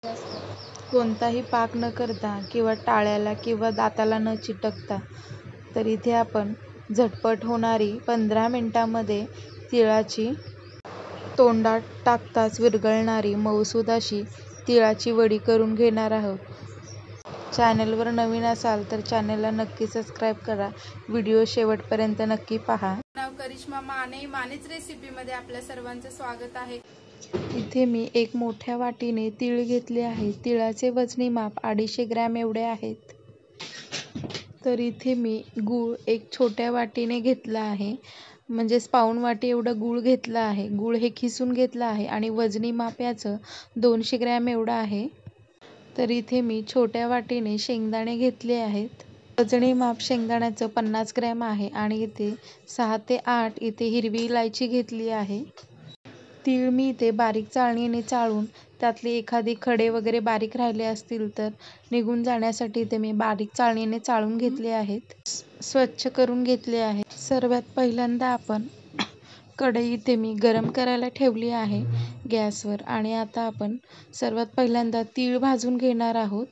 कोणताही पाक न करता किंवा टाळ्याला किंवा दाताला न चिटकता तर इथे आपण झटपट होणारी 15 मिनिटांमध्ये तिळाची तोंडात टाकताच विरघळणारी मऊसूद अशी तिळाची वडी करून घेणार आहोत. चॅनलवर नवीन असाल तर चॅनलला नक्की सबस्क्राईब करा. व्हिडिओ शेवटपर्यंत नक्की पहा. नाव करिश्मा माने. मानेच रेसिपीमध्ये आपल्या सर्वांचं स्वागत आहे. इथे मी एक मोठ्या वाटीने तीळ घेतले आहे. तिळाचे वजनी माप 250 ग्रॅम एवढे आहेत. तर इथे मी गूळ एक छोट्या वाटीने घेतला आहे, म्हणजेच पाऊण वाटी एवढं गूळ घेतला आहे. गूळ हे खिसून घेतलं आहे आणि वजनी माप याचं 200 ग्रॅम एवढं आहे. तर इथे मी छोट्या वाटीने शेंगदाणे घेतले आहेत. वजनी माप शेंगदाण्याचं 50 ग्रॅम आहे आणि इथे 6 ते 8 इथे हिरवी इलायची घेतली आहे. तीळ मी इथे बारीक चाळणीने चाळून त्यातले एखादी खडे वगैरे बारीक राहिले असतील तर निघून जाण्यासाठी इथे मी बारीक चाळणीने चाळून घेतले आहेत. स्वच्छ करून घेतले आहे. सर्वात पहिल्यांदा आपण कढई इथे मी गरम करायला ठेवली आहे गॅसवर आणि आता आपण सर्वात पहिल्यांदा तीळ भाजून घेणार आहोत.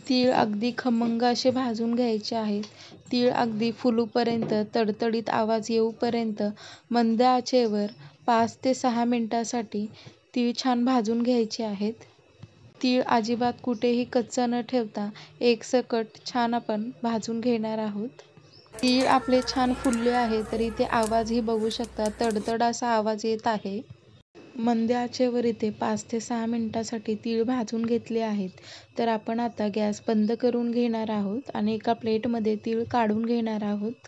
तीळ अगदी खमंग असे भाजून घ्यायचे आहेत. तीळ अगदी फुलूपर्यंत तडतडीत आवाज येऊपर्यंत मंद आचेवर 5 ते 6 मिनिटांसाठी तीळ छान भाजून घ्यायचे आहेत. तीळ अजिबात कुठेही कच्चा न ठेवता एकसकट छान आपण भाजून घेणार आहोत. तीळ आपले छान फुलले आहे तर इथे आवाजही बघू शकता, तडतड असा आवाज येत आहे. मंद आचेवर इथे 5 ते 6 मिनिटांसाठी तीळ भाजून घेतले आहेत. तर आपण आता गॅस बंद करून घेणार आहोत आणि एका प्लेटमध्ये तीळ काढून घेणार आहोत.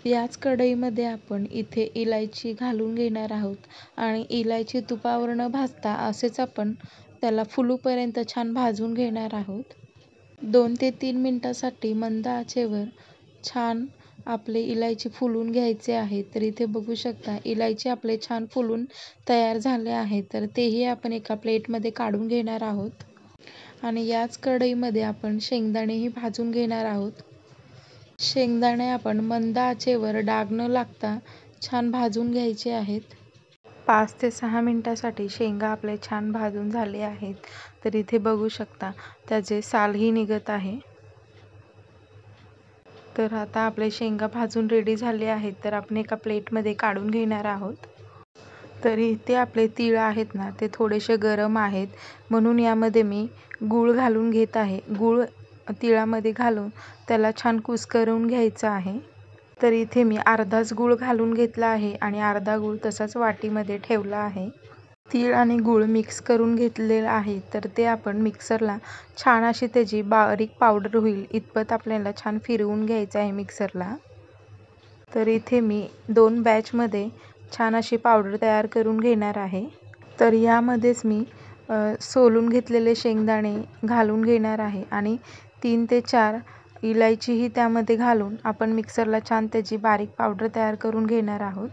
याच कढईमध्ये आपण इथे इलायची घालून घेणार आहोत आणि इलायची तुपावर न भाजता असेच आपण त्याला फुलूपर्यंत छान भाजून घेणार आहोत. 2 ते 3 मिनिटांसाठी मंद आचेवर छान आपले इलायची फुलून घ्यायचे आहे. तर इथे बघू शकता इलायची आपले छान फुलून तयार झाले आहे. तर तेही आपण एका प्लेटमध्ये काढून घेणार आहोत आणि याच कढईमध्ये आपण शेंगदाणेही भाजून घेणार आहोत. शेंगदाणे आपण मंद आचेवर डाग न लागता छान भाजून घ्यायचे आहेत. 5 ते 6 मिनिटांसाठी शेंगा आपले छान भाजून झाले आहेत. तर इथे बघू शकता त्याचे सालही निघत आहे. तर आता आपले शेंगा भाजून रेडी झाले आहेत. तर आपण एका प्लेटमध्ये काढून घेणार आहोत. तर इथे आपले तीळ आहेत ना, ते थोडेसे गरम आहेत म्हणून यामध्ये मी गूळ घालून घेत आहे. गूळ तिळामध्ये घालून त्याला छान कुस्करून घ्यायचं आहे. तर इथे मी अर्धाच गूळ घालून घेतला आहे आणि अर्धा गूळ तसाच वाटीमध्ये ठेवला आहे. तीळ आणि गूळ मिक्स करून घेतलेलं आहे. तर ते आपण मिक्सरला छान अशी त्याची बारीक पावडर होईल इतपत आपल्याला छान फिरवून घ्यायचं आहे मिक्सरला. तर इथे मी 2 बॅचमध्ये छान अशी पावडर तयार करून घेणार आहे. तर यामध्येच मी सोलून घेतलेले शेंगदाणे घालून घेणार आहे आणि 3 ते 4 इलायचीही त्यामध्ये घालून आपण मिक्सरला छान त्याची बारीक पावडर तयार करून घेणार आहोत.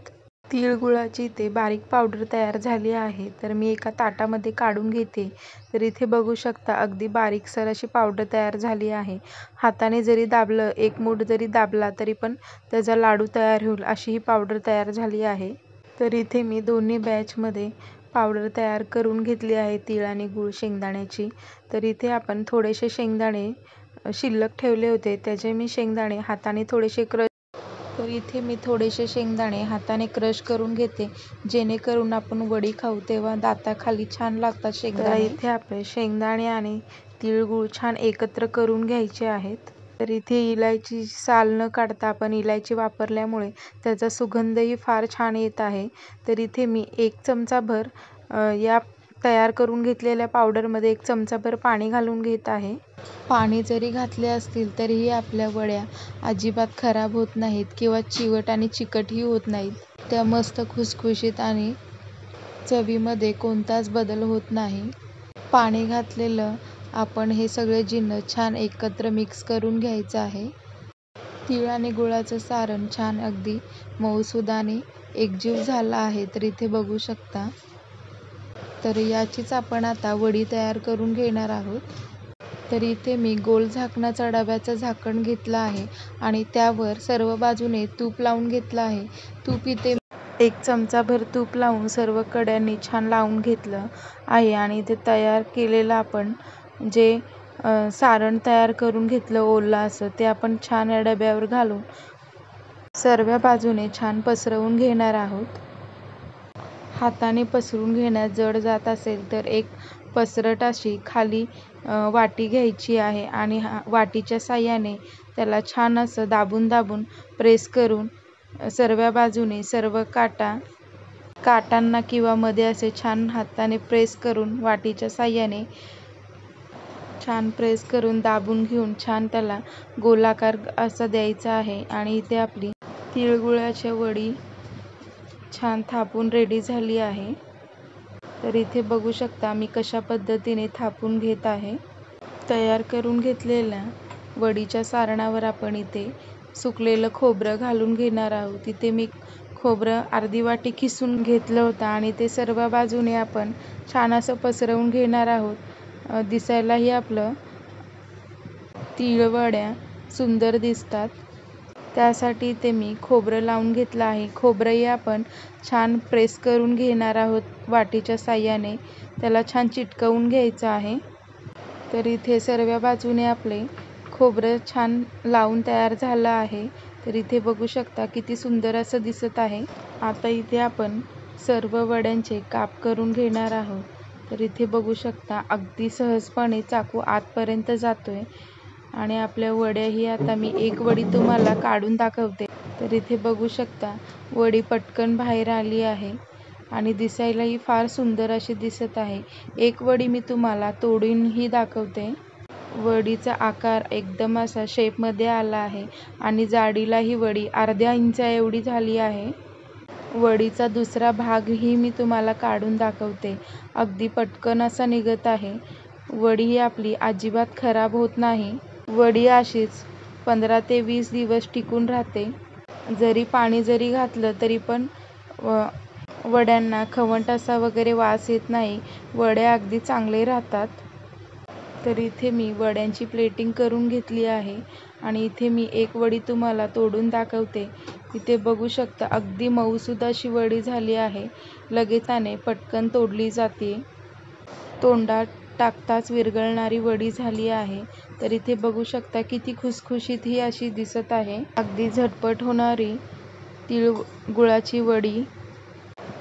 तीळ गुळाची ते बारीक पावडर तयार झाली आहे. तर मी एका ताटामध्ये काढून घेते. तर इथे बघू शकता अगदी बारीकसर अशी पावडर तयार झाली आहे. हाताने जरी दाबलं, एक मूठ जरी दाबला तरी पण त्याचा लाडू तयार होईल अशी ही पावडर तयार झाली आहे. तर इथे मी दोन्ही बॅचमध्ये पावडर तयार करून घेतली आहे तीळ आणि गूळ शेंगदाण्याची. तर इथे आपण थोडेसे शेंगदाणे शिल्लक ठेवले होते, त्याचे मी शेंगदाणे हाताने थोडेसे तर इथे मी थोडेसे शेंगदाणे हाताने क्रश करून घेते, जेणेकरून आपण वडी खाऊ तेव्हा दाताखाली छान लागतात शेंगदाणे. इथे आपले शेंगदाणे आणि तिळगूळ छान एकत्र करून घ्यायचे आहेत. तर इथे इलायची साल न काढता आपण इलायची वापरल्यामुळे त्याचा सुगंधही फार छान येत आहे. तर इथे मी 1 चमचाभर या तयार करून घेतलेल्या पावडरमध्ये 1 चमचाभर पाणी घालून घेत आहे. पाणी जरी घातले असतील तरीही आपल्या वड्या अजिबात खराब होत नाहीत किंवा चिवट आणि चिकटही होत नाहीत. त्या मस्त खुसखुशीत आणि चवीमध्ये कोणताच बदल होत नाही. पाणी घातलेलं आपण हे सगळे जिन्नस छान एकत्र मिक्स करून घ्यायचं आहे. तीळ आणि गुळाचं सारण छान अगदी मऊसूद आणि एकजीव झाला आहे. तर इथे बघू शकता. तर याचीच आपण आता वडी तयार करून घेणार आहोत. तर इथे मी गोल झाकणाचा डब्याचं झाकण घेतलं आहे आणि त्यावर सर्व बाजूने तूप लावून घेतलं आहे. तूप इथे 1 चमचाभर तूप लावून सर्व कड्यांनी छान लावून घेतलं आहे आणि ते तयार केलेलं आपण जे सारण तयार करून घेतलं ओलं असं, ते आपण छान या डब्यावर घालून सर्व बाजूने छान पसरवून घेणार आहोत. हाताने पसरून घेण्यास जड जात असेल तर एक पसरट अशी खाली वाटी घ्यायची आहे आणि वाटीच्या साहाय्याने त्याला छान असं दाबून दाबून प्रेस करून सर्व बाजूने सर्व काटांना किंवा मध्ये असे छान हाताने प्रेस करून वाटीच्या साहाय्याने छान प्रेस करून दाबून घेऊन छान त्याला गोलाकार असा द्यायचा आहे. आणि इथे आपली तिळगुळाच्या वडी छान थापून रेडी झाली आहे. तर इथे बघू शकता मी कशा पद्धतीने थापून घेत आहे. तयार करून घेतलेल्या वडीच्या सारणावर आपण इथे सुकलेलं खोबरं घालून घेणार आहोत. इथे मी खोबरं अर्धी वाटी किसून घेतलं होतं आणि ते सर्व बाजूने आपण छान असं पसरवून घेणार आहोत. दिसायलाही आपलं तिळवड्या सुंदर दिसतात, त्यासाठी इथे मी खोबरं लावून घेतलं आहे. खोबरंही आपण छान प्रेस करून घेणार आहोत वाटीच्या साहाय्याने, त्याला छान चिटकवून घ्यायचं आहे. तर इथे सर्व बाजूने आपले खोबरं छान लावून तयार झालं आहे. तर इथे बघू शकता किती सुंदर असं दिसत आहे. आता इथे आपण सर्व वड्यांचे काप करून घेणार आहोत. तर इथे बघू शकता अगदी सहजपणे चाकू आतपर्यंत जातोय आणि आपल्या वड्याही आता मी एक वडी तुम्हाला काढून दाखवते. तर इथे बघू शकता वडी पटकन बाहेर आली आहे आणि दिसायलाही फार सुंदर अशी दिसत आहे. एक वडी मी तुम्हाला तोडूनही दाखवते. वडीचा आकार एकदम असा शेपमध्ये आला आहे आणि जाडीला ही वडी अर्ध्या इंचा एवढी झाली आहे. वडीचा दुसरा भागही मी तुम्हाला काढून दाखवते. अगदी पटकन असा निघत आहे. वडी ही आपली अजिबात खराब होत नाही. वडी अशीच 15 ते 20 दिवस टिकून राहते. जरी पाणी जरी घातलं तरी पण वड्यांना खवंट असा वगैरे वास येत नाही. वड्या अगदी चांगले राहतात. तर इथे मी वड्यांची प्लेटिंग करून घेतली आहे आणि इथे मी एक वडी तुम्हाला तोडून दाखवते. इथे बघू शकता अगदी मऊसूद अशी वडी झाली आहे. लगेचाने पटकन तोडली जाते. तोंडात टाकताच विरघळणारी वडी झाली आहे. तर इथे बघू शकता किती खुसखुशीत ही अशी दिसत आहे. अगदी झटपट होणारी तिळगुळाची वडी.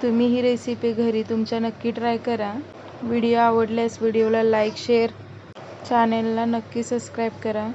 तुम्ही ही रेसिपी घरी तुमच्या नक्की ट्राय करा. व्हिडिओ आवडल्यास व्हिडिओला लाईक, शेअर, चॅनेलला नक्की सबस्क्राईब करा.